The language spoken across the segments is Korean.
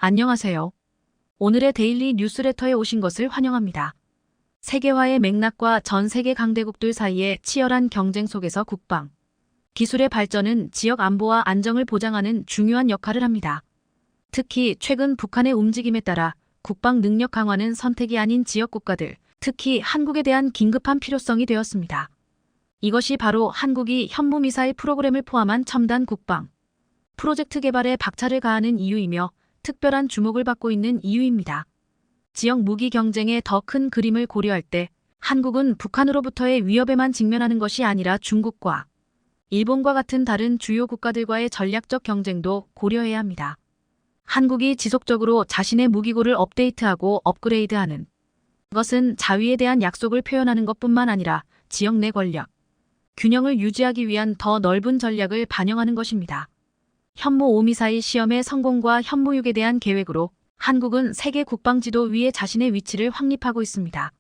안녕하세요. 오늘의 데일리 뉴스레터에 오신 것을 환영합니다. 세계화의 맥락과 전 세계 강대국들 사이의 치열한 경쟁 속에서 국방, 기술의 발전은 지역 안보와 안정을 보장하는 중요한 역할을 합니다. 특히 최근 북한의 움직임에 따라 국방 능력 강화는 선택이 아닌 지역 국가들, 특히 한국에 대한 긴급한 필요성이 되었습니다. 이것이 바로 한국이 현무미사일 프로그램을 포함한 첨단 국방 프로젝트 개발에 박차를 가하는 이유이며 특별한 주목을 받고 있는 이유입니다. 지역 무기 경쟁의 더 큰 그림을 고려할 때 한국은 북한으로부터의 위협에만 직면하는 것이 아니라 중국과 일본과 같은 다른 주요 국가들과의 전략적 경쟁도 고려해야 합니다. 한국이 지속적으로 자신의 무기고를 업데이트하고 업그레이드하는 것은 자위에 대한 약속을 표현하는 것뿐만 아니라 지역 내 권력, 균형을 유지하기 위한 더 넓은 전략을 반영하는 것입니다. 현무5 미사일 시험의 성공과 현무6에 대한 계획으로 한국은 세계 국방지도 위에 자신의 위치를 확립하고 있습니다.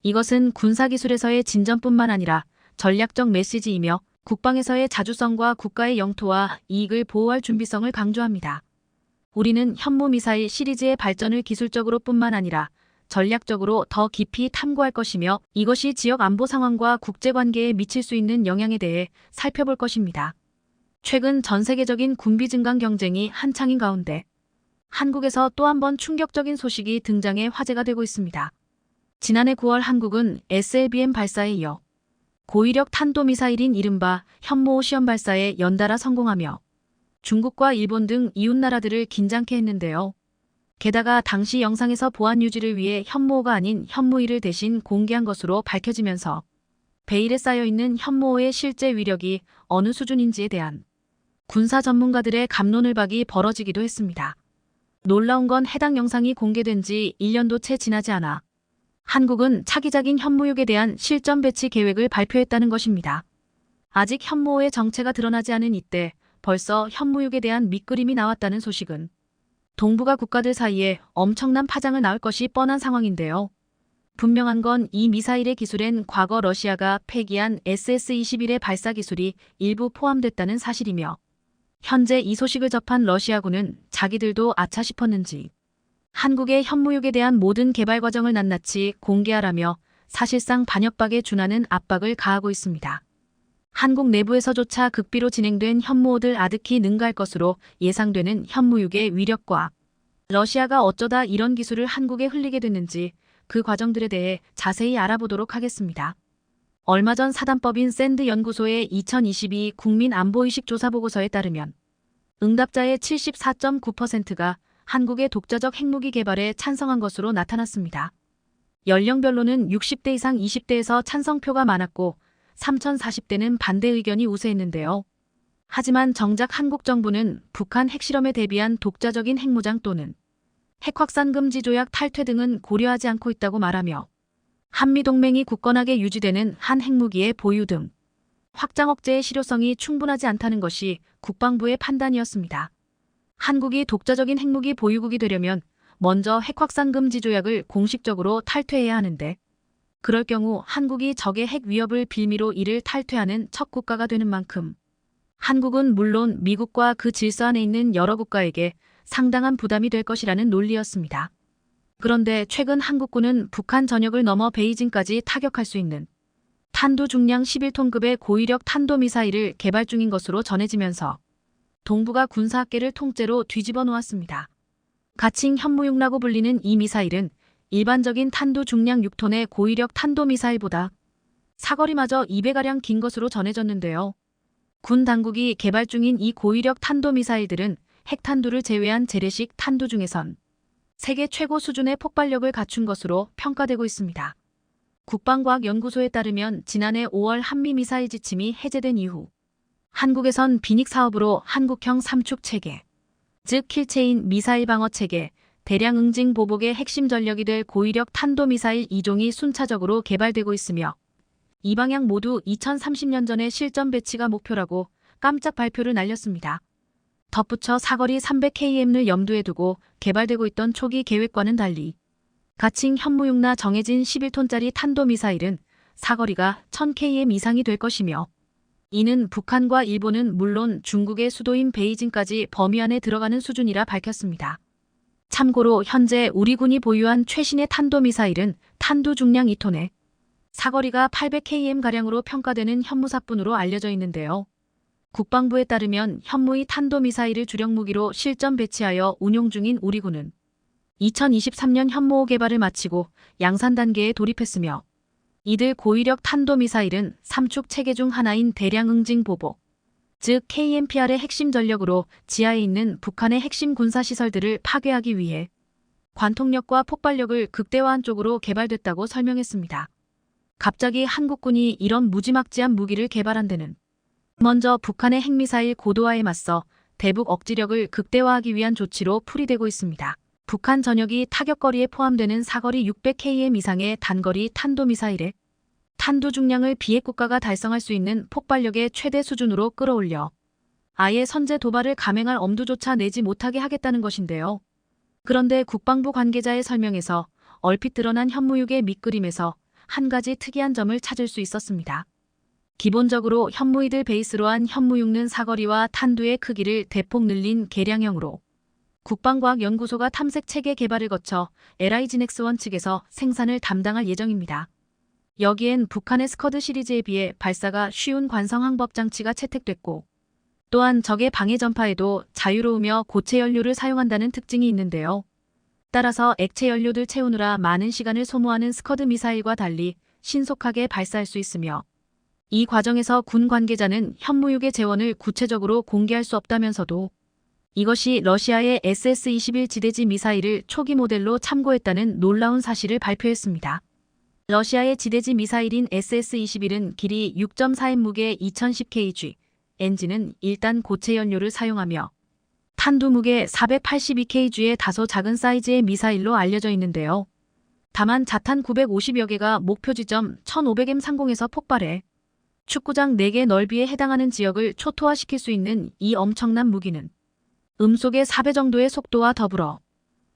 이것은 군사기술에서의 진전뿐만 아니라 전략적 메시지이며 국방에서의 자주성과 국가의 영토와 이익을 보호할 준비성을 강조합니다. 우리는 현무미사일 시리즈의 발전을 기술적으로 뿐만 아니라 전략적으로 더 깊이 탐구할 것이며 이것이 지역 안보 상황과 국제관계에 미칠 수 있는 영향에 대해 살펴볼 것입니다. 최근 전 세계적인 군비 증강 경쟁이 한창인 가운데 한국에서 또 한 번 충격적인 소식이 등장해 화제가 되고 있습니다. 지난해 9월 한국은 SLBM 발사에 이어 고위력 탄도미사일인 이른바 현무5 시험 발사에 연달아 성공하며 중국과 일본 등 이웃나라들을 긴장케 했는데요. 게다가 당시 영상에서 보안 유지를 위해 현무5가 아닌 현무1을 대신 공개한 것으로 밝혀지면서 베일에 쌓여있는 현무5의 실제 위력이 어느 수준인지에 대한 군사 전문가들의 갑론을박이 벌어지기도 했습니다. 놀라운 건 해당 영상이 공개된 지 1년도 채 지나지 않아 한국은 차기작인 현무6에 대한 실전 배치 계획을 발표했다는 것입니다. 아직 현무5의 정체가 드러나지 않은 이때 벌써 현무6에 대한 밑그림이 나왔다는 소식은 동북아 국가들 사이에 엄청난 파장을 낳을 것이 뻔한 상황인데요. 분명한 건 이 미사일의 기술엔 과거 러시아가 폐기한 SS-21의 발사 기술이 일부 포함됐다는 사실이며 현재 이 소식을 접한 러시아군은 자기들도 아차 싶었는지 한국의 현무6에 대한 모든 개발 과정을 낱낱이 공개하라며 사실상 반협박에 준하는 압박을 가하고 있습니다. 한국 내부에서조차 극비로 진행된 현무5들 아득히 능가할 것으로 예상되는 현무6의 위력과 러시아가 어쩌다 이런 기술을 한국에 흘리게 됐는지 그 과정들에 대해 자세히 알아보도록 하겠습니다. 얼마 전 사단법인 샌드 연구소의 2022 국민안보의식 조사보고서에 따르면 응답자의 74.9%가 한국의 독자적 핵무기 개발에 찬성한 것으로 나타났습니다. 연령별로는 60대 이상 20대에서 찬성표가 많았고 3040대는 반대 의견이 우세했는데요. 하지만 정작 한국 정부는 북한 핵실험에 대비한 독자적인 핵무장 또는 핵확산 금지 조약 탈퇴 등은 고려하지 않고 있다고 말하며 한미동맹이 굳건하게 유지되는 한 핵무기의 보유 등 확장 억제의 실효성이 충분하지 않다는 것이 국방부의 판단이었습니다. 한국이 독자적인 핵무기 보유국이 되려면 먼저 핵확산 금지 조약을 공식적으로 탈퇴해야 하는데 그럴 경우 한국이 적의 핵 위협을 빌미로 이를 탈퇴하는 첫 국가가 되는 만큼 한국은 물론 미국과 그 질서 안에 있는 여러 국가에게 상당한 부담이 될 것이라는 논리였습니다. 그런데 최근 한국군은 북한 전역을 넘어 베이징까지 타격할 수 있는 탄도 중량 11톤급의 고위력 탄도미사일을 개발 중인 것으로 전해지면서 동북아 군사학계를 통째로 뒤집어 놓았습니다. 가칭 현무6라고 불리는 이 미사일은 일반적인 탄도 중량 6톤의 고위력 탄도미사일보다 사거리마저 2배가량 긴 것으로 전해졌는데요. 군 당국이 개발 중인 이 고위력 탄도미사일들은 핵탄두를 제외한 재래식 탄두 중에선 세계 최고 수준의 폭발력을 갖춘 것으로 평가되고 있습니다. 국방과학연구소에 따르면 지난해 5월 한미미사일 지침이 해제된 이후 한국에선 비닉 사업으로 한국형 삼축 체계, 즉 킬체인 미사일 방어 체계, 대량 응징 보복의 핵심 전력이 될 고위력 탄도미사일 2종이 순차적으로 개발되고 있으며 이 방향 모두 2030년 전에 실전 배치가 목표라고 깜짝 발표를 날렸습니다. 덧붙여 사거리 300km를 염두에 두고 개발되고 있던 초기 계획과는 달리 가칭 현무6나 정해진 11톤짜리 탄도미사일은 사거리가 1000km 이상이 될 것이며 이는 북한과 일본은 물론 중국의 수도인 베이징까지 범위 안에 들어가는 수준이라 밝혔습니다. 참고로 현재 우리 군이 보유한 최신의 탄도미사일은 탄두 중량 2톤에 사거리가 800km가량으로 평가되는 현무사뿐으로 알려져 있는데요. 국방부에 따르면 현무의 탄도미사일을 주력 무기로 실전 배치하여 운용 중인 우리 군은 2023년 현무 5 개발을 마치고 양산 단계에 돌입했으며 이들 고위력 탄도미사일은 3축 체계 중 하나인 대량 응징 보복, 즉 KMPR의 핵심 전력으로 지하에 있는 북한의 핵심 군사시설들을 파괴하기 위해 관통력과 폭발력을 극대화한 쪽으로 개발됐다고 설명했습니다. 갑자기 한국군이 이런 무지막지한 무기를 개발한 데는 먼저 북한의 핵미사일 고도화에 맞서 대북 억지력을 극대화하기 위한 조치로 풀이되고 있습니다. 북한 전역이 타격거리에 포함되는 사거리 600km 이상의 단거리 탄도미사일에 탄두 중량을 비핵국가가 달성할 수 있는 폭발력의 최대 수준으로 끌어올려 아예 선제 도발을 감행할 엄두조차 내지 못하게 하겠다는 것인데요. 그런데 국방부 관계자의 설명에서 얼핏 드러난 현무육의 밑그림에서 한 가지 특이한 점을 찾을 수 있었습니다. 기본적으로 현무이들 베이스로 한 현무육는 사거리와 탄두의 크기를 대폭 늘린 개량형으로 국방과학연구소가 탐색체계 개발을 거쳐 LIGNX1 측에서 생산을 담당할 예정입니다. 여기엔 북한의 스커드 시리즈에 비해 발사가 쉬운 관성 항법 장치가 채택됐고 또한 적의 방해 전파에도 자유로우며 고체 연료를 사용한다는 특징이 있는데요. 따라서 액체 연료들 채우느라 많은 시간을 소모하는 스커드 미사일과 달리 신속하게 발사할 수 있으며 이 과정에서 군 관계자는 현무육의 재원을 구체적으로 공개할 수 없다면서도 이것이 러시아의 SS-21 지대지 미사일을 초기 모델로 참고했다는 놀라운 사실을 발표했습니다. 러시아의 지대지 미사일인 SS-21은 길이 6.4m 무게 2010kg, 엔진은 1단 고체 연료를 사용하며 탄두 무게 482kg의 다소 작은 사이즈의 미사일로 알려져 있는데요. 다만 자탄 950여 개가 목표 지점 1500m 상공에서 폭발해 축구장 4개 넓이에 해당하는 지역을 초토화시킬 수 있는 이 엄청난 무기는 음속의 4배 정도의 속도와 더불어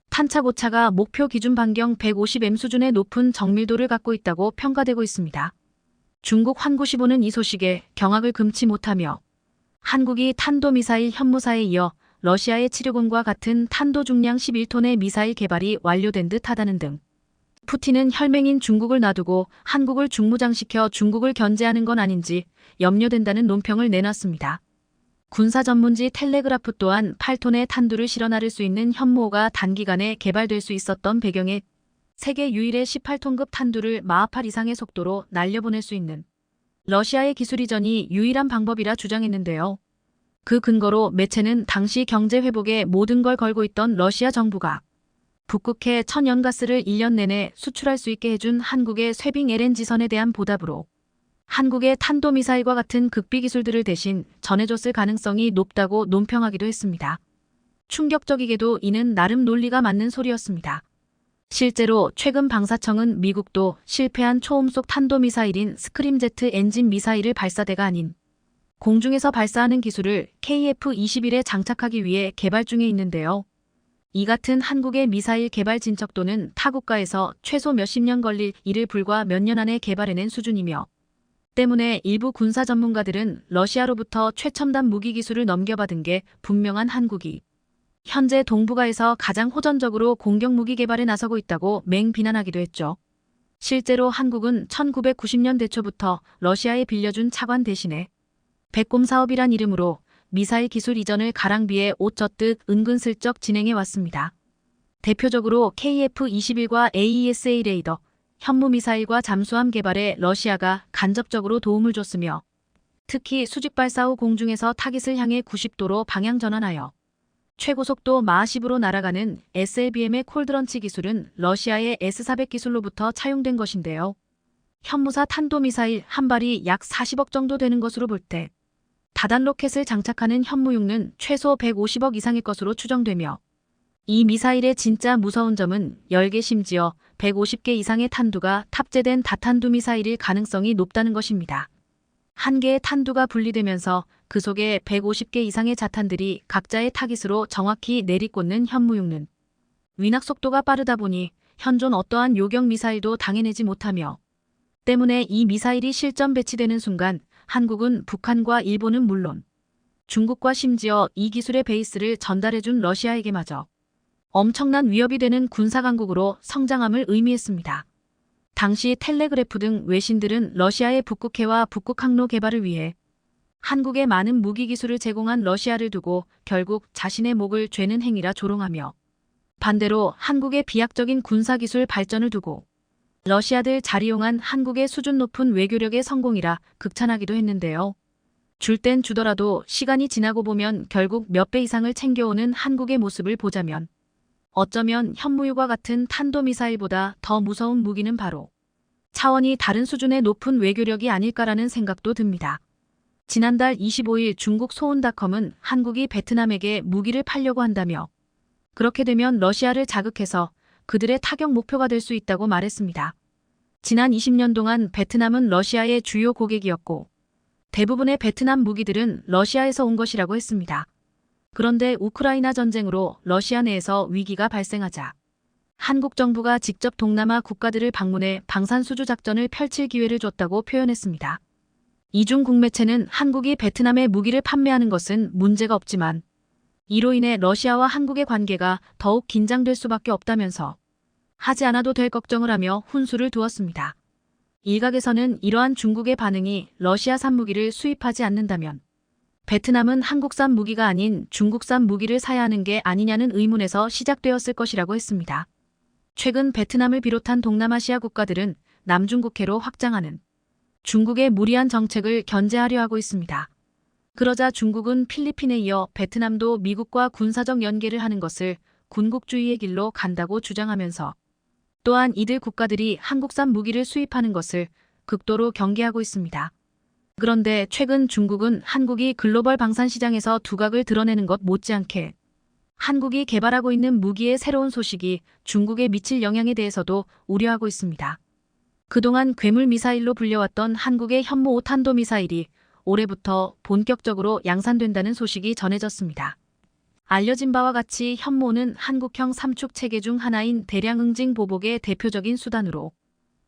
탄착오차가 목표 기준 반경 150m 수준의 높은 정밀도를 갖고 있다고 평가되고 있습니다. 중국 환구시보는 이 소식에 경악을 금치 못하며 한국이 탄도미사일 현무사에 이어 러시아의 치르곤과 같은 탄도 중량 11톤의 미사일 개발이 완료된 듯 하다는 등 푸틴은 혈맹인 중국을 놔두고 한국을 중무장시켜 중국을 견제하는 건 아닌지 염려된다는 논평을 내놨습니다. 군사 전문지 텔레그라프 또한 8톤의 탄두를 실어 나를 수 있는 현무호가 단기간에 개발될 수 있었던 배경에 세계 유일의 18톤급 탄두를 마하팔 이상의 속도로 날려보낼 수 있는 러시아의 기술 이전이 유일한 방법이라 주장했는데요. 그 근거로 매체는 당시 경제 회복에 모든 걸 걸고 있던 러시아 정부가 북극해 천연가스를 1년 내내 수출할 수 있게 해준 한국의 쇠빙 LNG선에 대한 보답으로 한국의 탄도미사일과 같은 극비 기술들을 대신 전해줬을 가능성이 높다고 논평하기도 했습니다. 충격적이게도 이는 나름 논리가 맞는 소리였습니다. 실제로 최근 방사청은 미국도 실패한 초음속 탄도미사일인 스크림제트 엔진 미사일을 발사대가 아닌 공중에서 발사하는 기술을 KF-21에 장착하기 위해 개발 중에 있는데요. 이 같은 한국의 미사일 개발 진척도는 타 국가에서 최소 몇십 년 걸릴 일을 불과 몇 년 안에 개발해낸 수준이며 때문에 일부 군사 전문가들은 러시아로부터 최첨단 무기 기술을 넘겨받은 게 분명한 한국이 현재 동북아에서 가장 호전적으로 공격무기 개발에 나서고 있다고 맹비난하기도 했죠. 실제로 한국은 1990년대 초부터 러시아에 빌려준 차관 대신에 백곰 사업이란 이름으로 미사일 기술 이전을 가랑비에 옷 젖듯 은근슬쩍 진행해 왔습니다. 대표적으로 KF-21과 AESA 레이더, 현무미사일과 잠수함 개발에 러시아가 간접적으로 도움을 줬으며 특히 수직발사 후 공중에서 타깃을 향해 90도로 방향 전환하여 최고속도 마하10으로 날아가는 SLBM의 콜드런치 기술은 러시아의 S-400 기술로부터 차용된 것인데요. 현무사 탄도미사일 한 발이 약 40억 정도 되는 것으로 볼 때 다단 로켓을 장착하는 현무육는 최소 150억 이상일 것으로 추정되며 이 미사일의 진짜 무서운 점은 10개 심지어 150개 이상의 탄두가 탑재된 다탄두 미사일일 가능성이 높다는 것입니다. 한 개의 탄두가 분리되면서 그 속에 150개 이상의 자탄들이 각자의 타깃으로 정확히 내리꽂는 현무육는 위낙 속도가 빠르다 보니 현존 어떠한 요격 미사일도 당해내지 못하며 때문에 이 미사일이 실전 배치되는 순간 한국은 북한과 일본은 물론 중국과 심지어 이 기술의 베이스를 전달해준 러시아에게마저 엄청난 위협이 되는 군사강국으로 성장함을 의미했습니다. 당시 텔레그래프 등 외신들은 러시아의 북극해와 북극 항로 개발을 위해 한국에 많은 무기 기술을 제공한 러시아를 두고 결국 자신의 목을 죄는 행위라 조롱하며, 반대로 한국의 비약적인 군사기술 발전을 두고 러시아들 잘 이용한 한국의 수준 높은 외교력의 성공이라 극찬하기도 했는데요. 줄 땐 주더라도 시간이 지나고 보면 결국 몇 배 이상을 챙겨오는 한국의 모습을 보자면 어쩌면 현무유과 같은 탄도미사일보다 더 무서운 무기는 바로 차원이 다른 수준의 높은 외교력이 아닐까라는 생각도 듭니다. 지난달 25일 중국 소운닷컴은 한국이 베트남에게 무기를 팔려고 한다며, 그렇게 되면 러시아를 자극해서 그들의 타격 목표가 될 수 있다고 말했습니다. 지난 20년 동안 베트남은 러시아의 주요 고객이었고 대부분의 베트남 무기들은 러시아에서 온 것이라고 했습니다. 그런데 우크라이나 전쟁으로 러시아 내에서 위기가 발생하자 한국 정부가 직접 동남아 국가들을 방문해 방산수주 작전을 펼칠 기회를 줬다고 표현했습니다. 이중 국매체는 한국이 베트남에 무기를 판매하는 것은 문제가 없지만 이로 인해 러시아와 한국의 관계가 더욱 긴장될 수밖에 없다면서 하지 않아도 될 걱정을 하며 훈수를 두었습니다. 일각에서는 이러한 중국의 반응이 러시아산 무기를 수입하지 않는다면 베트남은 한국산 무기가 아닌 중국산 무기를 사야 하는 게 아니냐는 의문에서 시작되었을 것이라고 했습니다. 최근 베트남을 비롯한 동남아시아 국가들은 남중국해로 확장하는 중국의 무리한 정책을 견제하려 하고 있습니다. 그러자 중국은 필리핀에 이어 베트남도 미국과 군사적 연계를 하는 것을 군국주의의 길로 간다고 주장하면서 또한 이들 국가들이 한국산 무기를 수입하는 것을 극도로 경계하고 있습니다. 그런데 최근 중국은 한국이 글로벌 방산 시장에서 두각을 드러내는 것 못지않게 한국이 개발하고 있는 무기의 새로운 소식이 중국에 미칠 영향에 대해서도 우려하고 있습니다. 그동안 괴물 미사일로 불려왔던 한국의 현무 5탄도 미사일이 올해부터 본격적으로 양산된다는 소식이 전해졌습니다. 알려진 바와 같이 현무는 한국형 삼축 체계 중 하나인 대량 응징 보복의 대표적인 수단으로,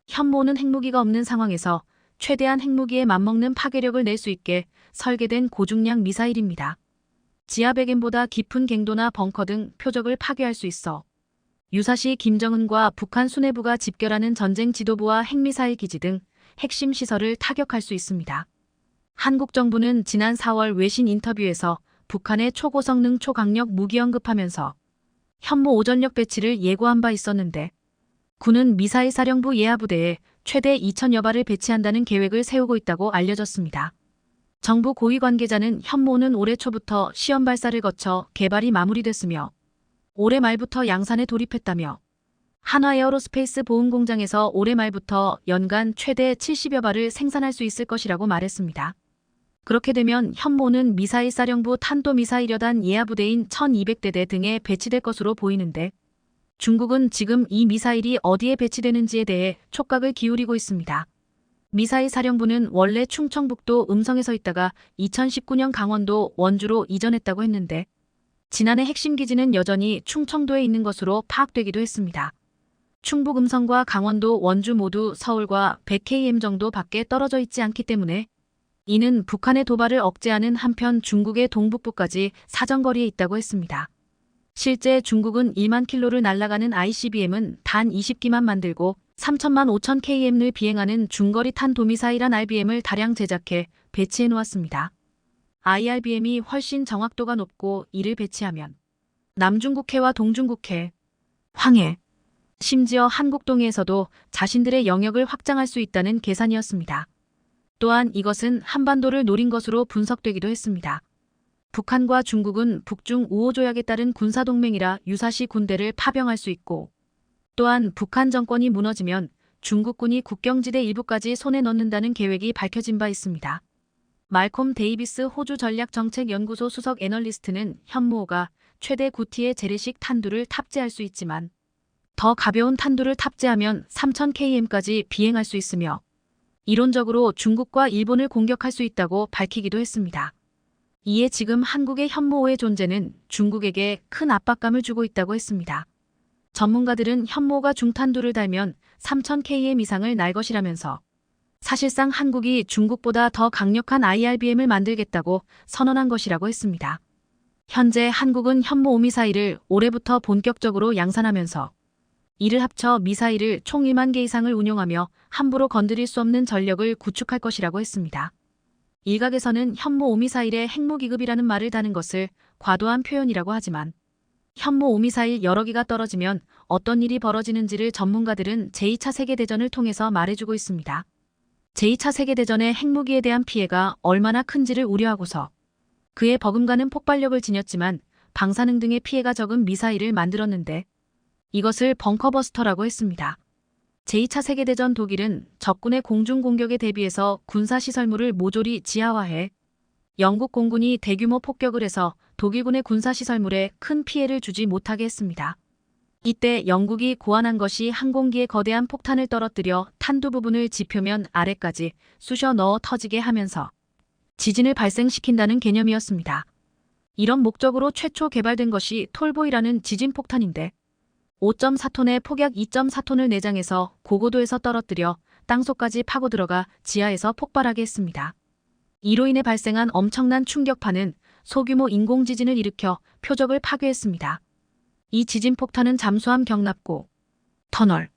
현무는 핵무기가 없는 상황에서 최대한 핵무기에 맞먹는 파괴력을 낼 수 있게 설계된 고중량 미사일입니다. 지하 100m보다 깊은 갱도나 벙커 등 표적을 파괴할 수 있어 유사시 김정은과 북한 수뇌부가 집결하는 전쟁 지도부와 핵미사일 기지 등 핵심 시설을 타격할 수 있습니다. 한국 정부는 지난 4월 외신 인터뷰에서 북한의 초고성능 초강력 무기 언급하면서 현무 오전력 배치를 예고한 바 있었는데, 군은 미사일 사령부 예하부대에 최대 2,000여 발을 배치한다는 계획을 세우고 있다고 알려졌습니다. 정부 고위 관계자는 현무는 올해 초부터 시험 발사를 거쳐 개발이 마무리됐으며 올해 말부터 양산에 돌입했다며, 한화에어로스페이스 보훈 공장에서 올해 말부터 연간 최대 70여 발을 생산할 수 있을 것이라고 말했습니다. 그렇게 되면 현무는 미사일 사령부 탄도미사일여단 예하부대인 1200대대 등에 배치될 것으로 보이는데, 중국은 지금 이 미사일이 어디에 배치되는지에 대해 촉각을 기울이고 있습니다. 미사일 사령부는 원래 충청북도 음성에서 있다가 2019년 강원도 원주로 이전했다고 했는데, 지난해 핵심 기지는 여전히 충청도에 있는 것으로 파악되기도 했습니다. 충북 음성과 강원도 원주 모두 서울과 100km 정도 밖에 떨어져 있지 않기 때문에 이는 북한의 도발을 억제하는 한편 중국의 동북부까지 사정거리에 있다고 했습니다. 실제 중국은 1만 킬로를 날아가는 ICBM은 단 20기만 만들고 3천만 5천 km를 비행하는 중거리 탄도미사일한 RBM을 다량 제작해 배치해 놓았습니다. IRBM이 훨씬 정확도가 높고 이를 배치하면 남중국해와 동중국해, 황해, 심지어 한국동해에서도 자신들의 영역을 확장할 수 있다는 계산이었습니다. 또한 이것은 한반도를 노린 것으로 분석되기도 했습니다. 북한과 중국은 북중 우호조약에 따른 군사동맹이라 유사시 군대를 파병할 수 있고, 또한 북한 정권이 무너지면 중국군이 국경지대 일부까지 손에 넣는다는 계획이 밝혀진 바 있습니다. 말콤 데이비스 호주 전략정책연구소 수석 애널리스트는 현무호가 최대 9T의 재래식 탄두를 탑재할 수 있지만 더 가벼운 탄두를 탑재하면 3000km까지 비행할 수 있으며 이론적으로 중국과 일본을 공격할 수 있다고 밝히기도 했습니다. 이에 지금 한국의 현무호의 존재는 중국에게 큰 압박감을 주고 있다고 했습니다. 전문가들은 현무호가 중탄두를 달면 3000km 이상을 날 것이라면서 사실상 한국이 중국보다 더 강력한 IRBM을 만들겠다고 선언한 것이라고 했습니다. 현재 한국은 현무 미사일을 올해부터 본격적으로 양산하면서 이를 합쳐 미사일을 총 1만 개 이상을 운용하며 함부로 건드릴 수 없는 전력을 구축할 것이라고 했습니다. 일각에서는 현무 미사일의 핵무기급이라는 말을 다는 것을 과도한 표현이라고 하지만 현무 미사일 여러 기가 떨어지면 어떤 일이 벌어지는지를 전문가들은 제2차 세계대전을 통해서 말해주고 있습니다. 제2차 세계대전의 핵무기에 대한 피해가 얼마나 큰지를 우려하고서 그에 버금가는 폭발력을 지녔지만 방사능 등의 피해가 적은 미사일을 만들었는데 이것을 벙커버스터라고 했습니다. 제2차 세계대전 독일은 적군의 공중 공격에 대비해서 군사시설물을 모조리 지하화해 영국 공군이 대규모 폭격을 해서 독일군의 군사시설물에 큰 피해를 주지 못하게 했습니다. 이때 영국이 고안한 것이 항공기에 거대한 폭탄을 떨어뜨려 탄두 부분을 지표면 아래까지 쑤셔 넣어 터지게 하면서 지진을 발생시킨다는 개념이었습니다. 이런 목적으로 최초 개발된 것이 톨보이라는 지진폭탄인데 5.4톤의 폭약 2.4톤을 내장해서 고고도에서 떨어뜨려 땅속까지 파고 들어가 지하에서 폭발하게 했습니다. 이로 인해 발생한 엄청난 충격파는 소규모 인공지진을 일으켜 표적을 파괴했습니다. 이 지진폭탄은 잠수함 경납고, 터널,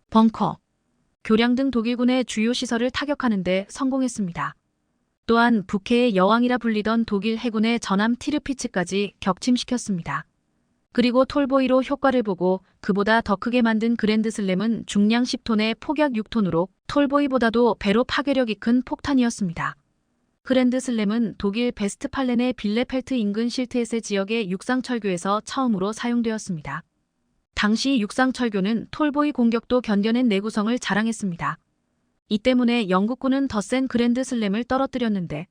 벙커, 교량 등 독일군의 주요 시설을 타격하는 데 성공했습니다. 또한 북해의 여왕이라 불리던 독일 해군의 전함 티르피츠까지 격침시켰습니다. 그리고 톨보이로 효과를 보고 그보다 더 크게 만든 그랜드슬램은 중량 10톤에 폭약 6톤으로 톨보이보다도 배로 파괴력이 큰 폭탄이었습니다. 그랜드슬램은 독일 베스트팔렌의 빌레펠트 인근 실트에세 지역의 육상철교에서 처음으로 사용되었습니다. 당시 육상철교는 톨보이 공격도 견뎌낸 내구성을 자랑했습니다. 이 때문에 영국군은 더 센 그랜드슬램을 떨어뜨렸는데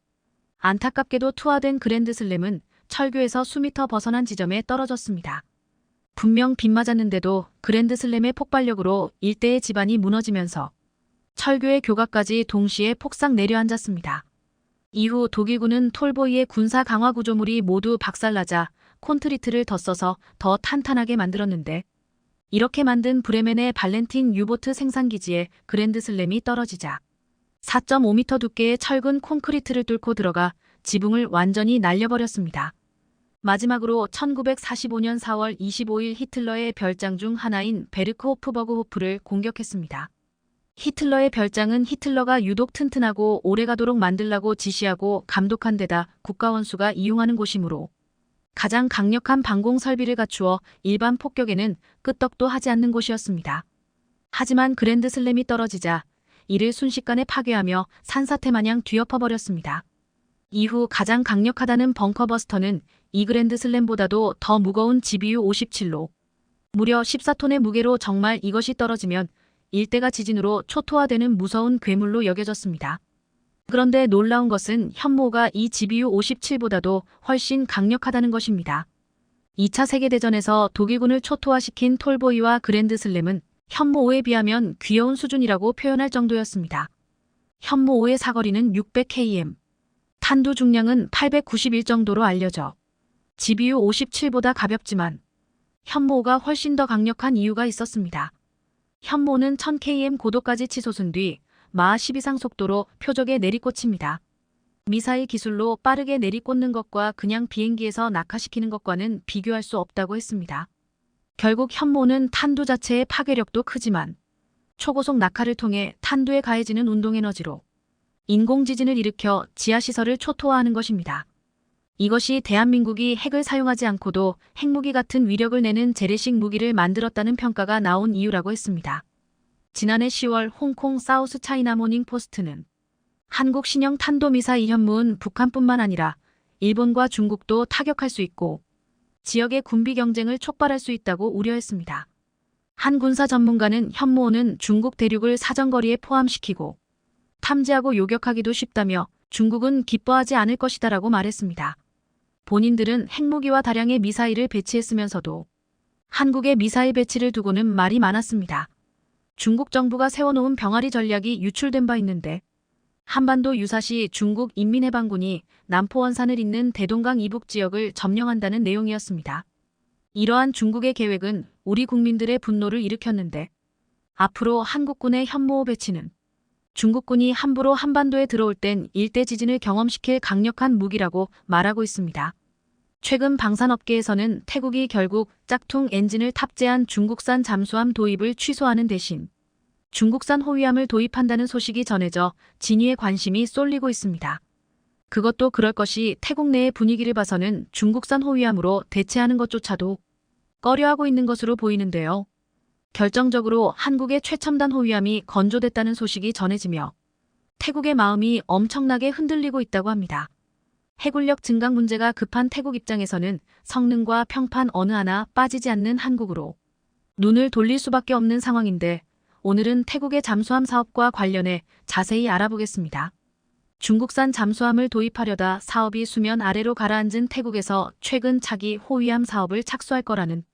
안타깝게도 투하된 그랜드슬램은 철교에서 수미터 벗어난 지점에 떨어졌습니다. 분명 빗맞았는데도 그랜드슬램의 폭발력으로 일대의 지반이 무너지면서 철교의 교각까지 동시에 폭삭 내려앉았습니다. 이후 독일군은 톨보이의 군사 강화 구조물이 모두 박살나자 콘크리트를 더 써서 더 탄탄하게 만들었는데 이렇게 만든 브레멘의 발렌틴 유보트 생산기지에 그랜드슬램이 떨어지자 4.5m 두께의 철근 콘크리트를 뚫고 들어가 지붕을 완전히 날려버렸습니다. 마지막으로 1945년 4월 25일 히틀러의 별장 중 하나인 베르크호프버그호프를 공격했습니다. 히틀러의 별장은 히틀러가 유독 튼튼하고 오래가도록 만들라고 지시하고 감독한 데다 국가원수가 이용하는 곳이므로 가장 강력한 방공 설비를 갖추어 일반 폭격에는 끄떡도 하지 않는 곳이었습니다. 하지만 그랜드슬램이 떨어지자 이를 순식간에 파괴하며 산사태마냥 뒤엎어버렸습니다. 이후 가장 강력하다는 벙커버스터는 이 그랜드슬램보다도 더 무거운 GBU-57로 무려 14톤의 무게로 정말 이것이 떨어지면 일대가 지진으로 초토화되는 무서운 괴물로 여겨졌습니다. 그런데 놀라운 것은 현무호가 이 GBU-57보다도 훨씬 강력하다는 것입니다. 2차 세계대전에서 독일군을 초토화시킨 톨보이와 그랜드슬램은 현무호에 비하면 귀여운 수준이라고 표현할 정도였습니다. 현무호의 사거리는 600km, 탄두 중량은 891 정도로 알려져 GBU-57보다 가볍지만 현무호가 훨씬 더 강력한 이유가 있었습니다. 현무호는 1000km 고도까지 치솟은 뒤 마하 10 이상 속도로 표적에 내리꽂힙니다. 미사일 기술로 빠르게 내리꽂는 것과 그냥 비행기에서 낙하시키는 것과는 비교할 수 없다고 했습니다. 결국 현무호는 탄두 자체의 파괴력도 크지만 초고속 낙하를 통해 탄두에 가해지는 운동에너지로 인공지진을 일으켜 지하시설을 초토화하는 것입니다. 이것이 대한민국이 핵을 사용하지 않고도 핵무기 같은 위력을 내는 재래식 무기를 만들었다는 평가가 나온 이유라고 했습니다. 지난해 10월 홍콩 사우스 차이나 모닝 포스트는 한국 신형 탄도미사일 현무는 북한뿐만 아니라 일본과 중국도 타격할 수 있고 지역의 군비 경쟁을 촉발할 수 있다고 우려했습니다. 한 군사 전문가는 현무호는 중국 대륙을 사정거리에 포함시키고 탐지하고 요격하기도 쉽다며 중국은 기뻐하지 않을 것이다라고 말했습니다. 본인들은 핵무기와 다량의 미사일을 배치했으면서도 한국의 미사일 배치를 두고는 말이 많았습니다. 중국 정부가 세워놓은 병아리 전략이 유출된 바 있는데 한반도 유사시 중국 인민해방군이 남포원산을 잇는 대동강 이북 지역을 점령한다는 내용이었습니다. 이러한 중국의 계획은 우리 국민들의 분노를 일으켰는데 앞으로 한국군의 현무호 배치는 중국군이 함부로 한반도에 들어올 땐 일대 지진을 경험시킬 강력한 무기라고 말하고 있습니다. 최근 방산업계에서는 태국이 결국 짝퉁 엔진을 탑재한 중국산 잠수함 도입을 취소하는 대신 중국산 호위함을 도입한다는 소식이 전해져 진위의 관심이 쏠리고 있습니다. 그것도 그럴 것이 태국 내의 분위기를 봐서는 중국산 호위함으로 대체하는 것조차도 꺼려하고 있는 것으로 보이는데요. 결정적으로 한국의 최첨단 호위함이 건조됐다는 소식이 전해지며 태국의 마음이 엄청나게 흔들리고 있다고 합니다. 해군력 증강 문제가 급한 태국 입장에서는 성능과 평판 어느 하나 빠지지 않는 한국으로 눈을 돌릴 수밖에 없는 상황인데 오늘은 태국의 잠수함 사업과 관련해 자세히 알아보겠습니다. 중국산 잠수함을 도입하려다 사업이 수면 아래로 가라앉은 태국에서 최근 차기 호위함 사업을 착수할 거라는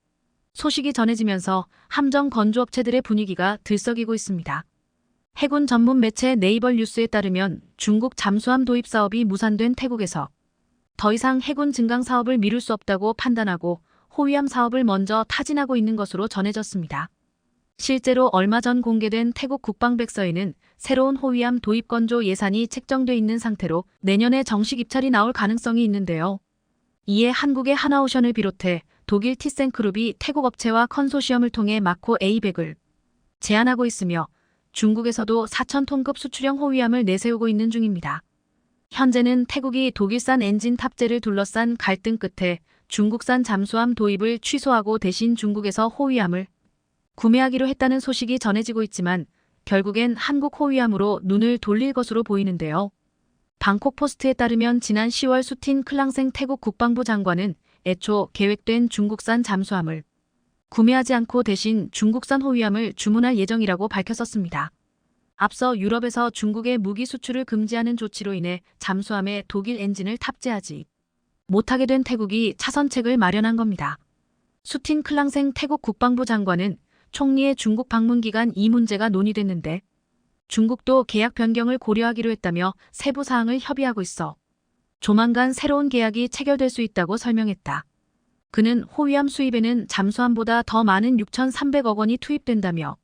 소식이 전해지면서 함정 건조업체들의 분위기가 들썩이고 있습니다. 해군 전문 매체 네이버 뉴스에 따르면 중국 잠수함 도입 사업이 무산된 태국에서 더 이상 해군 증강 사업을 미룰 수 없다고 판단하고 호위함 사업을 먼저 타진하고 있는 것으로 전해졌습니다. 실제로 얼마 전 공개된 태국 국방백서에는 새로운 호위함 도입 건조 예산이 책정돼 있는 상태로 내년에 정식 입찰이 나올 가능성이 있는데요. 이에 한국의 하나오션을 비롯해 독일 티센크룹이 태국 업체와 컨소시엄을 통해 마코 A100을 제안하고 있으며 중국에서도 4,000톤급 수출형 호위함을 내세우고 있는 중입니다. 현재는 태국이 독일산 엔진 탑재를 둘러싼 갈등 끝에 중국산 잠수함 도입을 취소하고 대신 중국에서 호위함을 구매하기로 했다는 소식이 전해지고 있지만 결국엔 한국 호위함으로 눈을 돌릴 것으로 보이는데요. 방콕 포스트에 따르면 지난 10월 수틴 클랑생 태국 국방부 장관은 애초 계획된 중국산 잠수함을 구매하지 않고 대신 중국산 호위함을 주문할 예정이라고 밝혔었습니다. 앞서 유럽에서 중국의 무기 수출을 금지하는 조치로 인해 잠수함에 독일 엔진을 탑재하지 못하게 된 태국이 차선책을 마련한 겁니다. 수틴 클랑생 태국 국방부 장관은 총리의 중국 방문 기간 이 문제가 논의됐는데 중국도 계약 변경을 고려하기로 했다며 세부 사항을 협의하고 있어 조만간 새로운 계약이 체결될 수 있다고 설명했다. 그는 호위함 수입에는 잠수함보다 더 많은 6,300억 원이 투입된다며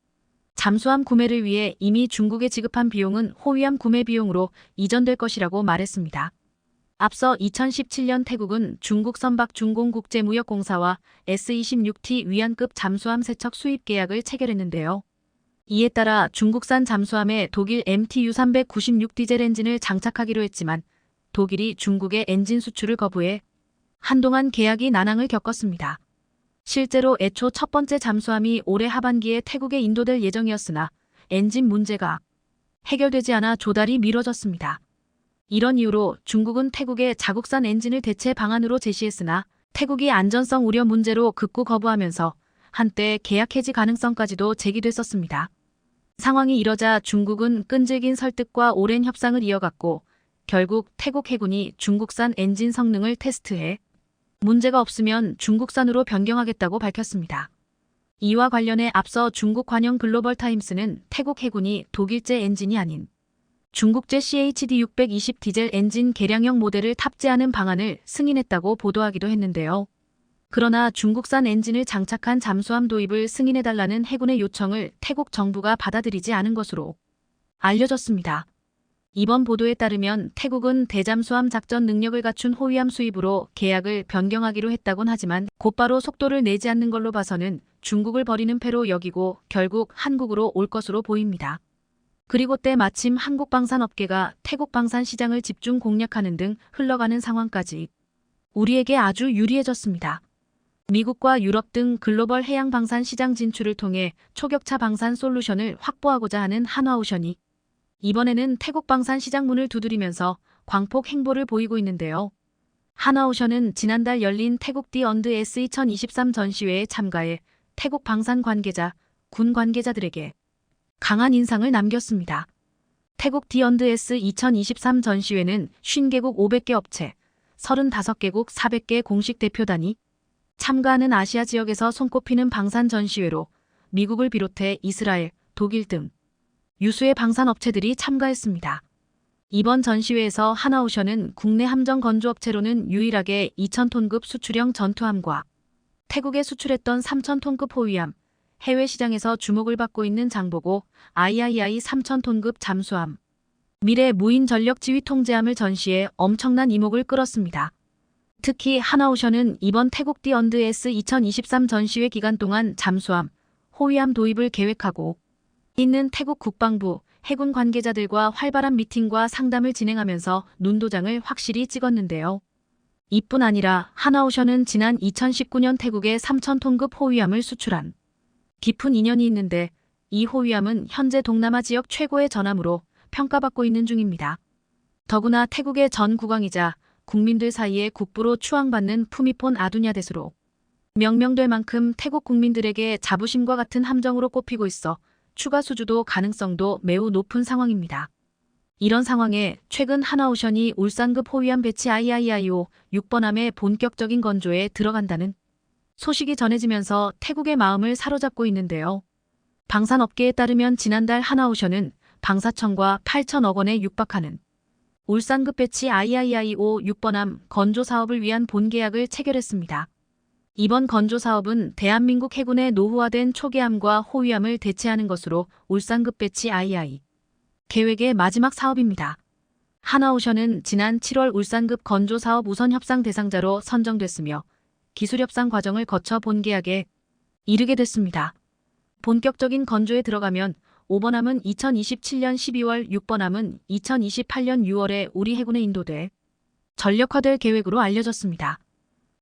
잠수함 구매를 위해 이미 중국에 지급한 비용은 호위함 구매 비용으로 이전될 것이라고 말했습니다. 앞서 2017년 태국은 중국 선박 중공국제무역공사와 S-26T 위안급 잠수함 세척 수입 계약을 체결했는데요. 이에 따라 중국산 잠수함에 독일 MTU-396 디젤 엔진을 장착하기로 했지만 독일이 중국의 엔진 수출을 거부해 한동안 계약이 난항을 겪었습니다. 실제로 애초 첫 번째 잠수함이 올해 하반기에 태국에 인도될 예정이었으나 엔진 문제가 해결되지 않아 조달이 미뤄졌습니다. 이런 이유로 중국은 태국에 자국산 엔진을 대체 방안으로 제시했으나 태국이 안전성 우려 문제로 극구 거부하면서 한때 계약 해지 가능성까지도 제기됐었습니다. 상황이 이러자 중국은 끈질긴 설득과 오랜 협상을 이어갔고 결국 태국 해군이 중국산 엔진 성능을 테스트해 문제가 없으면 중국산으로 변경하겠다고 밝혔습니다. 이와 관련해 앞서 중국 관영 글로벌 타임스는 태국 해군이 독일제 엔진이 아닌 중국제 CHD620 디젤 엔진 개량형 모델을 탑재하는 방안을 승인했다고 보도하기도 했는데요. 그러나 중국산 엔진을 장착한 잠수함 도입을 승인해달라는 해군의 요청을 태국 정부가 받아들이지 않은 것으로 알려졌습니다. 이번 보도에 따르면 태국은 대잠수함 작전 능력을 갖춘 호위함 수입으로 계약을 변경하기로 했다곤 하지만 곧바로 속도를 내지 않는 걸로 봐서는 중국을 버리는 패로 여기고 결국 한국으로 올 것으로 보입니다. 그리고 때마침 한국 방산업계가 태국 방산 시장을 집중 공략하는 등 흘러가는 상황까지 우리에게 아주 유리해졌습니다. 미국과 유럽 등 글로벌 해양 방산 시장 진출을 통해 초격차 방산 솔루션을 확보하고자 하는 한화오션이 이번에는 태국 방산 시장 문을 두드리면서 광폭 행보를 보이고 있는데요. 한화오션은 지난달 열린 태국 D&S 2023 전시회에 참가해 태국 방산 관계자, 군 관계자들에게 강한 인상을 남겼습니다. 태국 D&S 2023 전시회는 50개국 500개 업체, 35개국 400개 공식 대표단이 참가하는 아시아 지역에서 손꼽히는 방산 전시회로 미국을 비롯해 이스라엘, 독일 등 유수의 방산 업체들이 참가했습니다. 이번 전시회에서 한화오션은 국내 함정 건조업체로는 유일하게 2,000톤급 수출형 전투함과 태국에 수출했던 3,000톤급 호위함, 해외 시장에서 주목을 받고 있는 장보고 III 3,000톤급 잠수함, 미래 무인 전력 지휘 통제함을 전시해 엄청난 이목을 끌었습니다. 특히 하나오션은 이번 태국 디언드S 2023 전시회 기간 동안 잠수함, 호위함 도입을 계획하고 있는 태국 국방부, 해군 관계자들과 활발한 미팅과 상담을 진행하면서 눈도장을 확실히 찍었는데요. 이뿐 아니라 하나오션은 지난 2019년 태국에 3,000톤급 호위함을 수출한 깊은 인연이 있는데 이 호위함은 현재 동남아 지역 최고의 전함으로 평가받고 있는 중입니다. 더구나 태국의 전 국왕이자 국민들 사이에 국부로 추앙받는 푸미폰 아두냐댓으로 명명될 만큼 태국 국민들에게 자부심과 같은 함정으로 꼽히고 있어 추가 수주도 가능성도 매우 높은 상황입니다. 이런 상황에 최근 하나오션이 울산급 호위함 배치 IIIO 6번함의 본격적인 건조에 들어간다는 소식이 전해지면서 태국의 마음을 사로잡고 있는데요. 방산업계에 따르면 지난달 하나오션은 방사청과 8천억 원에 육박하는 울산급 배치 IIIO 6번함 건조 사업을 위한 본계약을 체결했습니다. 이번 건조 사업은 대한민국 해군의 노후화된 초계함과 호위함을 대체하는 것으로 울산급 배치 II 계획의 마지막 사업입니다. 하나오션은 지난 7월 울산급 건조 사업 우선 협상 대상자로 선정됐으며 기술 협상 과정을 거쳐 본계약에 이르게 됐습니다. 본격적인 건조에 들어가면 5번함은 2027년 12월, 6번함은 2028년 6월에 우리 해군에 인도돼 전력화될 계획으로 알려졌습니다.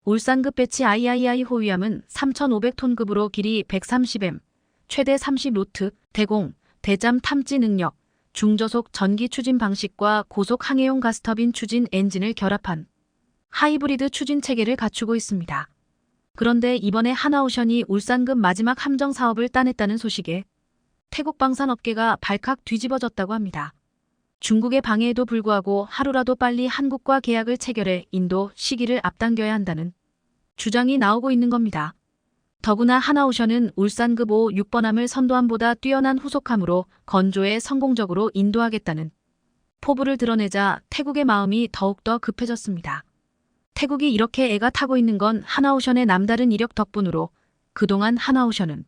울산급 배치 III 호위함은 3,500톤급으로 길이 130m, 최대 30노트, 대공, 대잠 탐지 능력, 중저속 전기 추진 방식과 고속 항해용 가스터빈 추진 엔진을 결합한 하이브리드 추진 체계를 갖추고 있습니다. 그런데 이번에 하나오션이 울산급 마지막 함정 사업을 따냈다는 소식에 태국 방산업계가 발칵 뒤집어졌다고 합니다. 중국의 방해에도 불구하고 하루라도 빨리 한국과 계약을 체결해 인도 시기를 앞당겨야 한다는 주장이 나오고 있는 겁니다. 더구나 하나오션은 울산급 5, 6번함을 선도함보다 뛰어난 후속함으로 건조에 성공적으로 인도하겠다는 포부를 드러내자 태국의 마음이 더욱더 급해졌습니다. 태국이 이렇게 애가 타고 있는 건 하나오션의 남다른 이력 덕분으로 그동안 하나오션은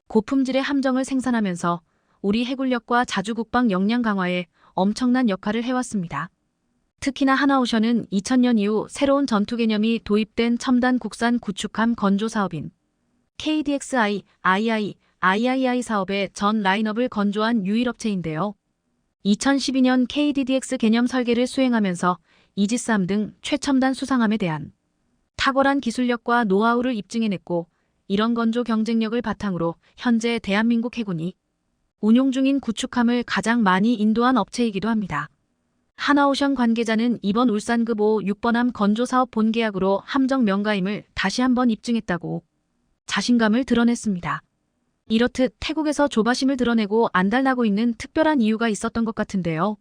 고품질의 함정을 생산하면서 우리 해군력과 자주국방 역량 강화에 엄청난 역할을 해왔습니다. 특히나 하나오션은 2000년 이후 새로운 전투 개념이 도입된 첨단 국산 구축함 건조 사업인 KDXI, III 사업의 전 라인업을 건조한 유일 업체인데요. 2012년 KDDX 개념 설계를 수행하면서 이지스함 등 최첨단 수상함에 대한 탁월한 기술력과 노하우를 입증해냈고 이런 건조 경쟁력을 바탕으로 현재 대한민국 해군이 운용 중인 구축함을 가장 많이 인도한 업체이기도 합니다. 하나오션 관계자는 이번 울산급 5, 6번함 건조 사업 본계약으로 함정 명가임을 다시 한번 입증했다고 자신감을 드러냈습니다. 이렇듯 태국에서 조바심을 드러내고 안달나고 있는 특별한 이유가 있었던 것 같은데요.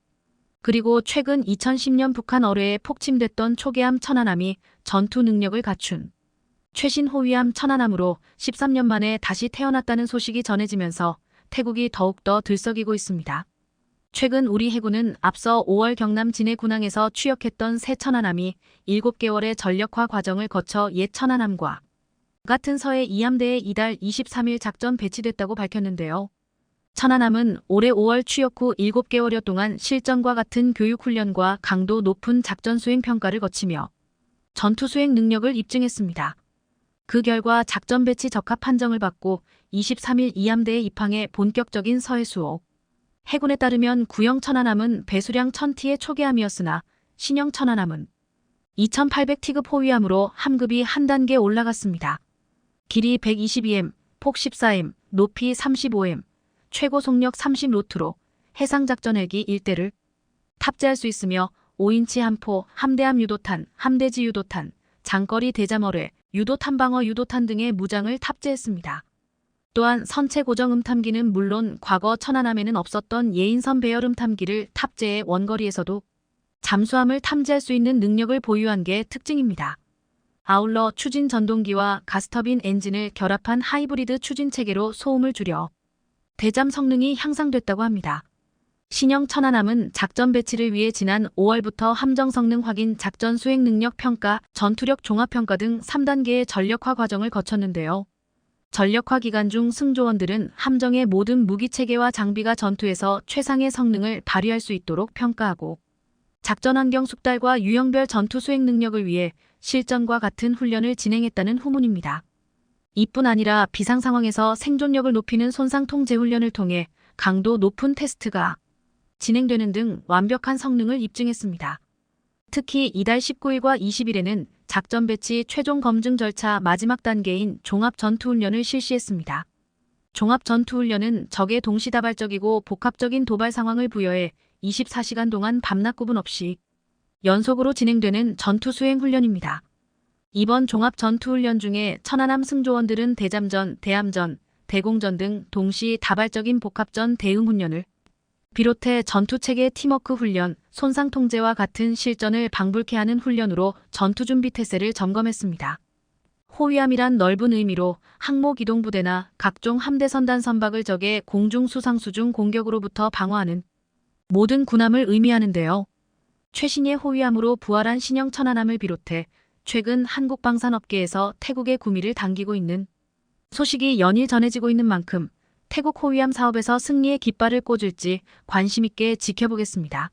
그리고 최근 2010년 북한 어뢰에 폭침됐던 초계함 천안함이 전투 능력을 갖춘 최신 호위함 천안함으로 13년 만에 다시 태어났다는 소식이 전해지면서 태국이 더욱더 들썩이고 있습니다. 최근 우리 해군은 앞서 5월 경남 진해 군항에서 취역했던 새 천안함이 7개월의 전력화 과정을 거쳐 옛 천안함과 같은 서해 이함대에 이달 23일 작전 배치됐다고 밝혔는데요. 천안함은 올해 5월 취역 후 7개월여 동안 실전과 같은 교육훈련과 강도 높은 작전 수행 평가를 거치며 전투 수행 능력을 입증했습니다. 그 결과 작전 배치 적합 판정을 받고 23일 이함대에 입항해 본격적인 서해 수호. 해군에 따르면 구형 천안함은 배수량 1000T의 초계함이었으나 신형 천안함은 2800T급 호위함으로 함급이 한 단계 올라갔습니다. 길이 122m, 폭 14m, 높이 35m, 최고 속력 30노트로 해상작전 헬기 1대를 탑재할 수 있으며 5인치 함포, 함대함 유도탄, 함대지 유도탄, 장거리 대잠어뢰, 유도탄방어 유도탄 등의 무장을 탑재했습니다. 또한 선체 고정 음탐기는 물론 과거 천안함에는 없었던 예인선 배열 음탐기를 탑재해 원거리에서도 잠수함을 탐지할 수 있는 능력을 보유한 게 특징입니다. 아울러 추진 전동기와 가스터빈 엔진을 결합한 하이브리드 추진 체계로 소음을 줄여 대잠 성능이 향상됐다고 합니다. 신형 천안함은 작전 배치를 위해 지난 5월부터 함정 성능 확인, 작전 수행 능력 평가, 전투력 종합평가 등 3단계의 전력화 과정을 거쳤는데요. 전력화 기간 중 승조원들은 함정의 모든 무기 체계와 장비가 전투에서 최상의 성능을 발휘할 수 있도록 평가하고 작전 환경 숙달과 유형별 전투 수행 능력을 위해 실전과 같은 훈련을 진행했다는 후문입니다. 이뿐 아니라 비상 상황에서 생존력을 높이는 손상 통제 훈련을 통해 강도 높은 테스트가 진행되는 등 완벽한 성능을 입증했습니다. 특히 이달 19일과 20일에는 작전 배치 최종 검증 절차 마지막 단계인 종합 전투훈련을 실시했습니다. 종합 전투훈련은 적의 동시다발적이고 복합적인 도발 상황을 부여해 24시간 동안 밤낮 구분 없이 연속으로 진행되는 전투 수행 훈련입니다. 이번 종합 전투훈련 중에 천안함 승조원들은 대잠전, 대함전, 대공전 등 동시 다발적인 복합전 대응 훈련을 비롯해 전투체계 팀워크 훈련, 손상 통제와 같은 실전을 방불케 하는 훈련으로 전투준비 태세를 점검했습니다. 호위함이란 넓은 의미로 항모기동부대나 각종 함대 선단 선박을 적의 공중수상수중 공격으로부터 방어하는 모든 군함을 의미하는데요. 최신의 호위함으로 부활한 신형 천안함을 비롯해 최근 한국 방산업계에서 태국의 구미를 당기고 있는 소식이 연일 전해지고 있는 만큼 태국 호위함 사업에서 승리의 깃발을 꽂을지 관심 있게 지켜보겠습니다.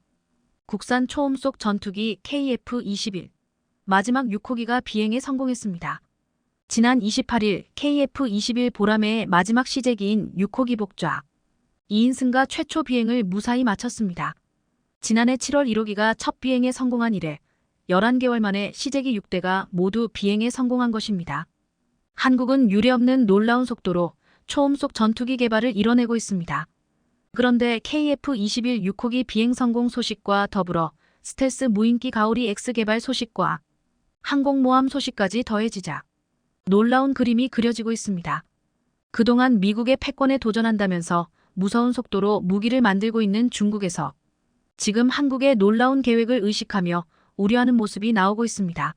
국산 초음속 전투기 KF-21 마지막 6호기가 비행에 성공했습니다. 지난 28일 KF-21 보라매의 마지막 시제기인 6호기 복좌 2인승과 최초 비행을 무사히 마쳤습니다. 지난해 7월 1호기가 첫 비행에 성공한 이래 11개월 만에 시제기 6대가 모두 비행에 성공한 것입니다. 한국은 유례없는 놀라운 속도로 초음속 전투기 개발을 이뤄내고 있습니다. 그런데 KF-21 6호기 비행 성공 소식과 더불어 스텔스 무인기 가오리 X 개발 소식과 항공모함 소식까지 더해지자 놀라운 그림이 그려지고 있습니다. 그동안 미국의 패권에 도전한다면서 무서운 속도로 무기를 만들고 있는 중국에서 지금 한국의 놀라운 계획을 의식하며 우려하는 모습이 나오고 있습니다.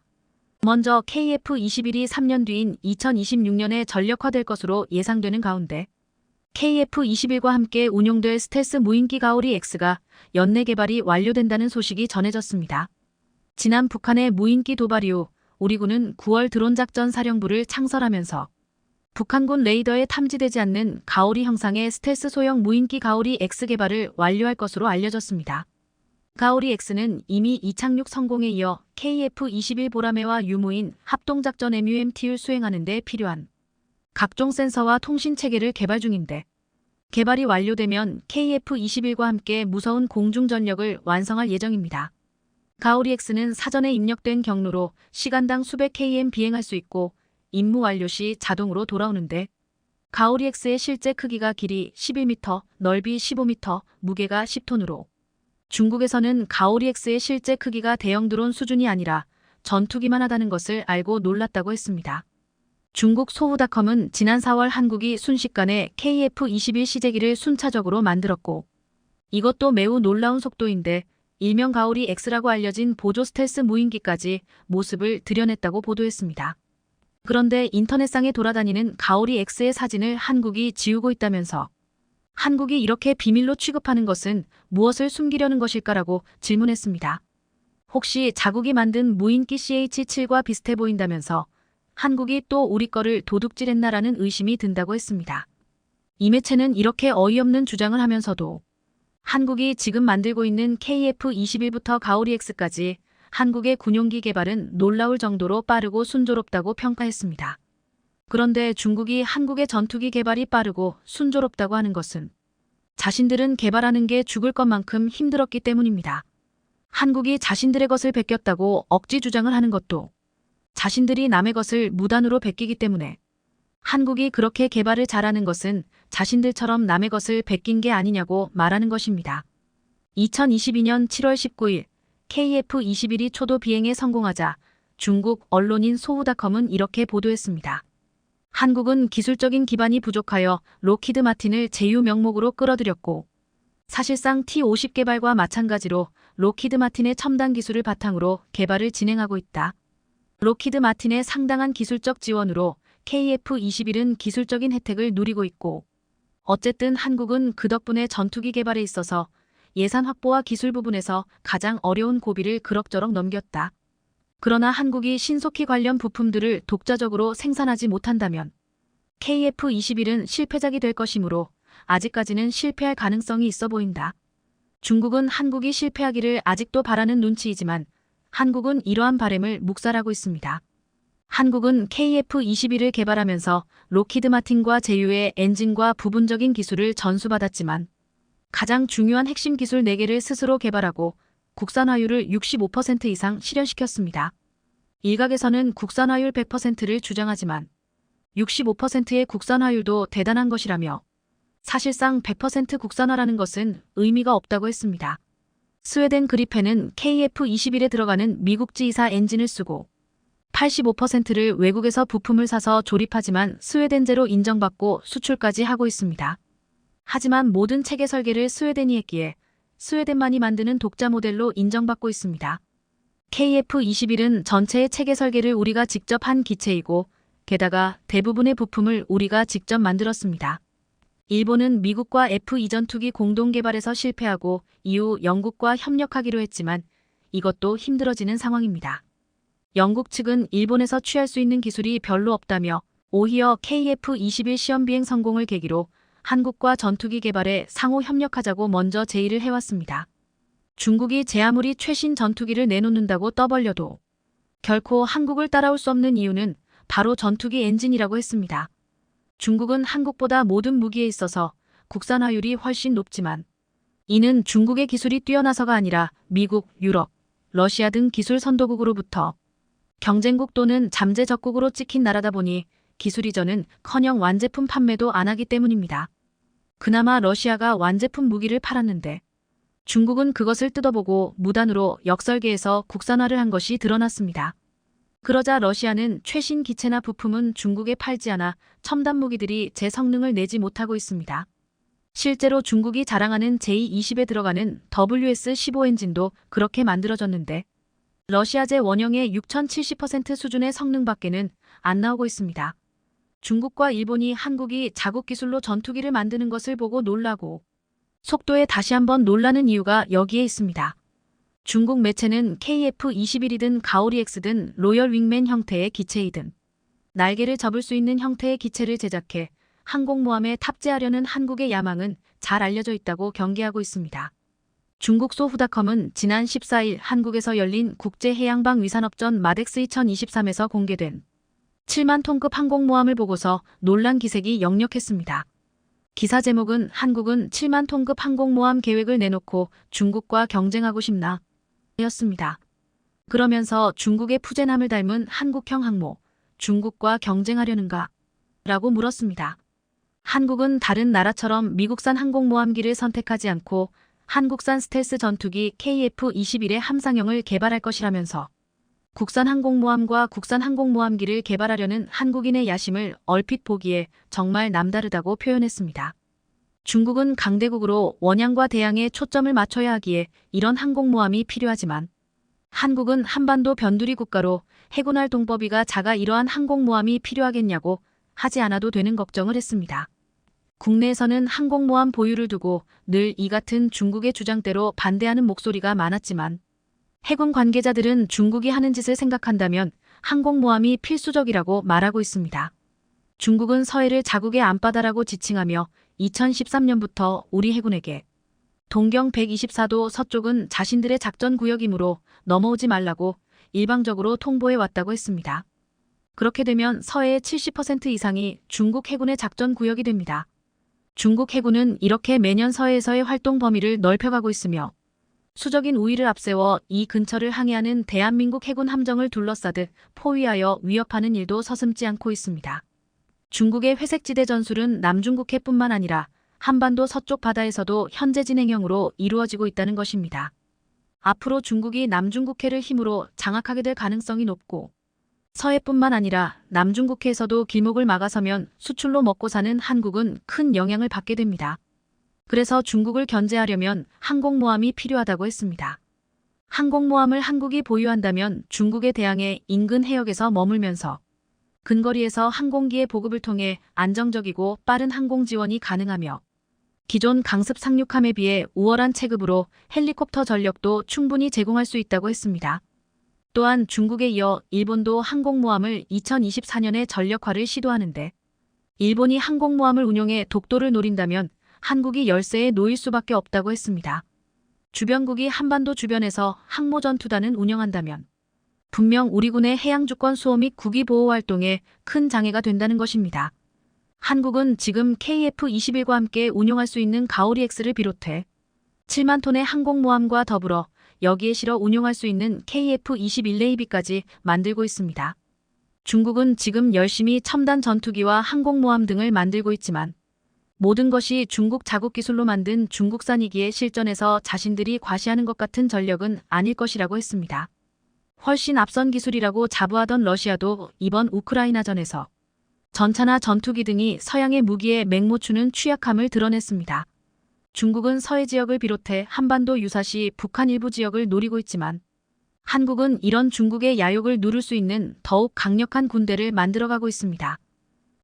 먼저 KF-21이 3년 뒤인 2026년에 전력화될 것으로 예상되는 가운데 KF-21과 함께 운용될 스텔스 무인기 가오리 X가 연내 개발이 완료된다는 소식이 전해졌습니다. 지난 북한의 무인기 도발 이후 우리 군은 9월 드론작전사령부를 창설하면서 북한군 레이더에 탐지되지 않는 가오리 형상의 스텔스 소형 무인기 가오리 X 개발을 완료할 것으로 알려졌습니다. 가오리 X는 이미 이착륙 성공에 이어 KF-21 보라매와 유무인 합동작전 MUMT를 수행하는 데 필요한 각종 센서와 통신체계를 개발 중인데 개발이 완료되면 KF-21과 함께 무서운 공중전력을 완성할 예정입니다. 가오리 X는 사전에 입력된 경로로 시간당 수백 km 비행할 수 있고 임무 완료 시 자동으로 돌아오는데 가오리 X의 실제 크기가 길이 11m, 넓이 15m, 무게가 10톤으로 중국에서는 가오리 X의 실제 크기가 대형 드론 수준이 아니라 전투기만 하다는 것을 알고 놀랐다고 했습니다. 중국 소후닷컴은 지난 4월 한국이 순식간에 KF-21 시제기를 순차적으로 만들었고 이것도 매우 놀라운 속도인데 일명 가오리 X라고 알려진 보조 스텔스 무인기까지 모습을 드러냈다고 보도했습니다. 그런데 인터넷상에 돌아다니는 가오리 X의 사진을 한국이 지우고 있다면서 한국이 이렇게 비밀로 취급하는 것은 무엇을 숨기려는 것일까라고 질문했습니다. 혹시 자국이 만든 무인기 CH-7과 비슷해 보인다면서 한국이 또 우리 거를 도둑질했나라는 의심이 든다고 했습니다. 이 매체는 이렇게 어이없는 주장을 하면서도 한국이 지금 만들고 있는 KF-21부터 가오리 X까지 한국의 군용기 개발은 놀라울 정도로 빠르고 순조롭다고 평가했습니다. 그런데 중국이 한국의 전투기 개발이 빠르고 순조롭다고 하는 것은 자신들은 개발하는 게 죽을 것만큼 힘들었기 때문입니다. 한국이 자신들의 것을 베꼈다고 억지 주장을 하는 것도 자신들이 남의 것을 무단으로 베끼기 때문에 한국이 그렇게 개발을 잘하는 것은 자신들처럼 남의 것을 베낀 게 아니냐고 말하는 것입니다. 2022년 7월 19일 KF-21이 초도 비행에 성공하자 중국 언론인 소후닷컴은 이렇게 보도했습니다. 한국은 기술적인 기반이 부족하여 록히드 마틴을 제휴 명목으로 끌어들였고 사실상 T-50 개발과 마찬가지로 록히드 마틴의 첨단 기술을 바탕으로 개발을 진행하고 있다. 록히드 마틴의 상당한 기술적 지원으로 KF-21은 기술적인 혜택을 누리고 있고 어쨌든 한국은 그 덕분에 전투기 개발에 있어서 예산 확보와 기술 부분에서 가장 어려운 고비를 그럭저럭 넘겼다. 그러나 한국이 신속히 관련 부품들을 독자적으로 생산하지 못한다면 KF-21은 실패작이 될 것이므로 아직까지는 실패할 가능성이 있어 보인다. 중국은 한국이 실패하기를 아직도 바라는 눈치이지만 한국은 이러한 바램을 묵살하고 있습니다. 한국은 KF-21을 개발하면서 로키드 마틴과 제휴의 엔진과 부분적인 기술을 전수받았지만 가장 중요한 핵심 기술 4개를 스스로 개발하고 국산화율을 65% 이상 실현시켰습니다. 일각에서는 국산화율 100%를 주장하지만 65%의 국산화율도 대단한 것이라며 사실상 100% 국산화라는 것은 의미가 없다고 했습니다. 스웨덴 그리펜은 KF-21에 들어가는 미국 G2 엔진을 쓰고 85%를 외국에서 부품을 사서 조립하지만 스웨덴제로 인정받고 수출까지 하고 있습니다. 하지만 모든 체계 설계를 스웨덴이 했기에 스웨덴만이 만드는 독자 모델로 인정받고 있습니다. KF-21은 전체의 체계 설계를 우리가 직접 한 기체이고 게다가 대부분의 부품을 우리가 직접 만들었습니다. 일본은 미국과 F2 전투기 공동 개발에서 실패하고 이후 영국과 협력하기로 했지만 이것도 힘들어지는 상황입니다. 영국 측은 일본에서 취할 수 있는 기술이 별로 없다며 오히려 KF-21 시험 비행 성공을 계기로 한국과 전투기 개발에 상호 협력하자고 먼저 제의를 해왔습니다. 중국이 제 아무리 최신 전투기를 내놓는다고 떠벌려도 결코 한국을 따라올 수 없는 이유는 바로 전투기 엔진이라고 했습니다. 중국은 한국보다 모든 무기에 있어서 국산화율이 훨씬 높지만 이는 중국의 기술이 뛰어나서가 아니라 미국, 유럽, 러시아 등 기술 선도국으로부터 경쟁국 또는 잠재 적국으로 찍힌 나라다 보니 기술 이전은커녕 완제품 판매도 안 하기 때문입니다. 그나마 러시아가 완제품 무기를 팔았는데 중국은 그것을 뜯어보고 무단으로 역설계해서 국산화를 한 것이 드러났습니다. 그러자 러시아는 최신 기체나 부품은 중국에 팔지 않아 첨단 무기들이 제 성능을 내지 못하고 있습니다. 실제로 중국이 자랑하는 J-20에 들어가는 WS-15 엔진도 그렇게 만들어졌는데 러시아제 원형의 6070% 수준의 성능밖에는 안 나오고 있습니다. 중국과 일본이 한국이 자국 기술로 전투기를 만드는 것을 보고 놀라고 속도에 다시 한번 놀라는 이유가 여기에 있습니다. 중국 매체는 KF-21이든 가오리-X든 로열 윙맨 형태의 기체이든 날개를 접을 수 있는 형태의 기체를 제작해 항공모함에 탑재하려는 한국의 야망은 잘 알려져 있다고 경계하고 있습니다. 중국 소후닷컴은 지난 14일 한국에서 열린 국제해양방위산업전 마덱스 2023에서 공개된 7만 톤급 항공모함을 보고서 놀란 기색이 역력했습니다. 기사 제목은 한국은 7만 톤급 항공모함 계획을 내놓고 중국과 경쟁하고 싶나? 였습니다. 그러면서 중국의 푸젠함을 닮은 한국형 항모, 중국과 경쟁하려는가? 라고 물었습니다. 한국은 다른 나라처럼 미국산 항공모함기를 선택하지 않고 한국산 스텔스 전투기 KF-21의 함상형을 개발할 것이라면서 국산 항공모함과 국산 항공모함기를 개발하려는 한국인의 야심을 얼핏 보기에 정말 남다르다고 표현했습니다. 중국은 강대국으로 원양과 대양에 초점을 맞춰야 하기에 이런 항공모함이 필요하지만 한국은 한반도 변두리 국가로 해군할 동법이가 작아 이러한 항공모함이 필요하겠냐고 하지 않아도 되는 걱정을 했습니다. 국내에서는 항공모함 보유를 두고 늘 이 같은 중국의 주장대로 반대하는 목소리가 많았지만 해군 관계자들은 중국이 하는 짓을 생각한다면 항공모함이 필수적이라고 말하고 있습니다. 중국은 서해를 자국의 앞바다라고 지칭하며 2013년부터 우리 해군에게 동경 124도 서쪽은 자신들의 작전구역이므로 넘어오지 말라고 일방적으로 통보해왔다고 했습니다. 그렇게 되면 서해의 70% 이상이 중국 해군의 작전구역이 됩니다. 중국 해군은 이렇게 매년 서해에서의 활동 범위를 넓혀가고 있으며 수적인 우위를 앞세워 이 근처를 항해하는 대한민국 해군 함정을 둘러싸듯 포위하여 위협하는 일도 서슴지 않고 있습니다. 중국의 회색지대 전술은 남중국해뿐만 아니라 한반도 서쪽 바다에서도 현재 진행형으로 이루어지고 있다는 것입니다. 앞으로 중국이 남중국해를 힘으로 장악하게 될 가능성이 높고 서해뿐만 아니라 남중국해에서도 길목을 막아서면 수출로 먹고 사는 한국은 큰 영향을 받게 됩니다. 그래서 중국을 견제하려면 항공모함이 필요하다고 했습니다. 항공모함을 한국이 보유한다면 중국의 대항해 인근 해역에서 머물면서 근거리에서 항공기의 보급을 통해 안정적이고 빠른 항공 지원이 가능하며 기존 강습 상륙함에 비해 우월한 체급으로 헬리콥터 전력도 충분히 제공할 수 있다고 했습니다. 또한 중국에 이어 일본도 항공모함을 2024년에 전력화를 시도하는데 일본이 항공모함을 운용해 독도를 노린다면 한국이 열세에 놓일 수밖에 없다고 했습니다. 주변국이 한반도 주변에서 항모전투단을 운영한다면 분명 우리 군의 해양주권 수호 및 국위보호 활동에 큰 장애가 된다는 것입니다. 한국은 지금 KF-21과 함께 운용할 수 있는 가오리 X를 비롯해 7만 톤의 항공모함과 더불어 여기에 실어 운용할 수 있는 KF-21 네이비까지 만들고 있습니다. 중국은 지금 열심히 첨단 전투기와 항공모함 등을 만들고 있지만 모든 것이 중국 자국 기술로 만든 중국산이기에 실전에서 자신들이 과시하는 것 같은 전력은 아닐 것이라고 했습니다. 훨씬 앞선 기술이라고 자부하던 러시아도 이번 우크라이나전에서 전차나 전투기 등이 서양의 무기에 맹모추는 취약함을 드러냈습니다. 중국은 서해 지역을 비롯해 한반도 유사시 북한 일부 지역을 노리고 있지만 한국은 이런 중국의 야욕을 누를 수 있는 더욱 강력한 군대를 만들어가고 있습니다.